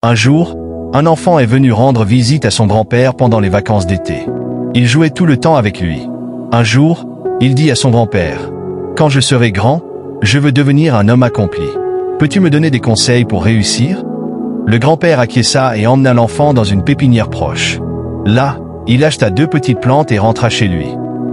Un jour, un enfant est venu rendre visite à son grand-père pendant les vacances d'été. Il jouait tout le temps avec lui. Un jour, il dit à son grand-père, « Quand je serai grand, je veux devenir un homme accompli. Peux-tu me donner des conseils pour réussir ?» Le grand-père acquiesça et emmena l'enfant dans une pépinière proche. Là, il acheta 2 petites plantes et rentra chez lui.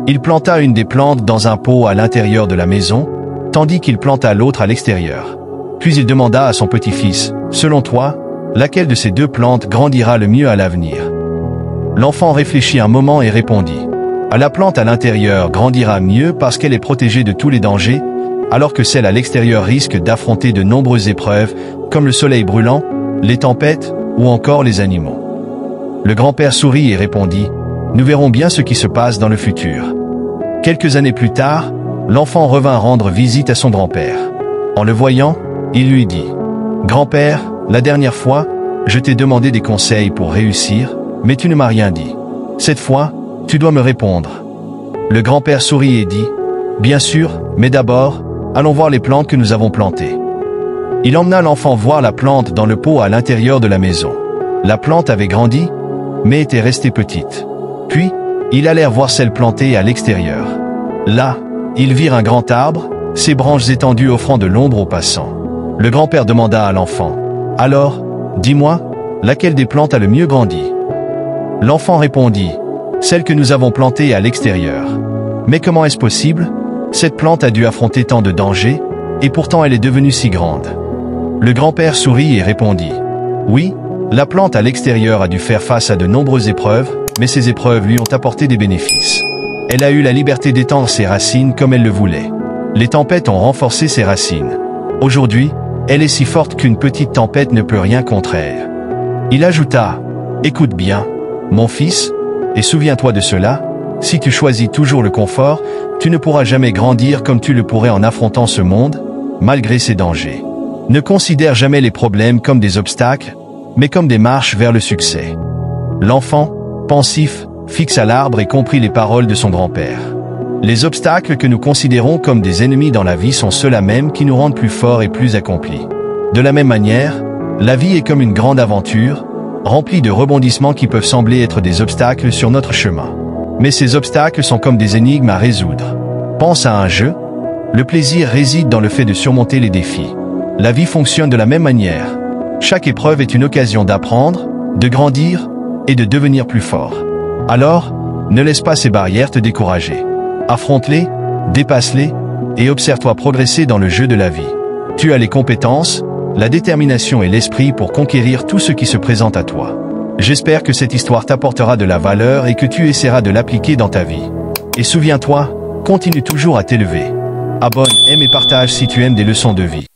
Il planta une des plantes dans un pot à l'intérieur de la maison, tandis qu'il planta l'autre à l'extérieur. Puis il demanda à son petit-fils, « Selon toi, laquelle de ces 2 plantes grandira le mieux à l'avenir ?» L'enfant réfléchit un moment et répondit, « La plante à l'intérieur grandira mieux parce qu'elle est protégée de tous les dangers, alors que celle à l'extérieur risque d'affronter de nombreuses épreuves, comme le soleil brûlant, les tempêtes ou encore les animaux. » Le grand-père sourit et répondit, « Nous verrons bien ce qui se passe dans le futur. » Quelques années plus tard, l'enfant revint rendre visite à son grand-père. En le voyant, il lui dit, « Grand-père, la dernière fois, je t'ai demandé des conseils pour réussir, mais tu ne m'as rien dit. Cette fois, tu dois me répondre. » Le grand-père sourit et dit, « Bien sûr, mais d'abord, allons voir les plantes que nous avons plantées. » Il emmena l'enfant voir la plante dans le pot à l'intérieur de la maison. La plante avait grandi, mais était restée petite. Puis, ils allèrent voir celle plantée à l'extérieur. Là, ils virent un grand arbre, ses branches étendues offrant de l'ombre aux passants. Le grand-père demanda à l'enfant, « Alors, dis-moi, laquelle des plantes a le mieux grandi ?» L'enfant répondit, « Celle que nous avons plantée à l'extérieur. » « Mais comment est-ce possible? Cette plante a dû affronter tant de dangers, et pourtant elle est devenue si grande. » Le grand-père sourit et répondit, « Oui, la plante à l'extérieur a dû faire face à de nombreuses épreuves, mais ces épreuves lui ont apporté des bénéfices. Elle a eu la liberté d'étendre ses racines comme elle le voulait. Les tempêtes ont renforcé ses racines. Aujourd'hui, elle est si forte qu'une petite tempête ne peut rien contre elle. » Il ajouta, « Écoute bien, mon fils, et souviens-toi de cela, si tu choisis toujours le confort, tu ne pourras jamais grandir comme tu le pourrais en affrontant ce monde, malgré ses dangers. Ne considère jamais les problèmes comme des obstacles, mais comme des marches vers le succès. » L'enfant, pensif, fixa l'arbre et comprit les paroles de son grand-père. Les obstacles que nous considérons comme des ennemis dans la vie sont ceux-là même qui nous rendent plus forts et plus accomplis. De la même manière, la vie est comme une grande aventure, remplie de rebondissements qui peuvent sembler être des obstacles sur notre chemin. Mais ces obstacles sont comme des énigmes à résoudre. Pense à un jeu. Le plaisir réside dans le fait de surmonter les défis. La vie fonctionne de la même manière. Chaque épreuve est une occasion d'apprendre, de grandir et de devenir plus fort. Alors, ne laisse pas ces barrières te décourager. Affronte-les, dépasse-les et observe-toi progresser dans le jeu de la vie. Tu as les compétences, la détermination et l'esprit pour conquérir tout ce qui se présente à toi. J'espère que cette histoire t'apportera de la valeur et que tu essaieras de l'appliquer dans ta vie. Et souviens-toi, continue toujours à t'élever. Abonne, aime et partage si tu aimes des leçons de vie.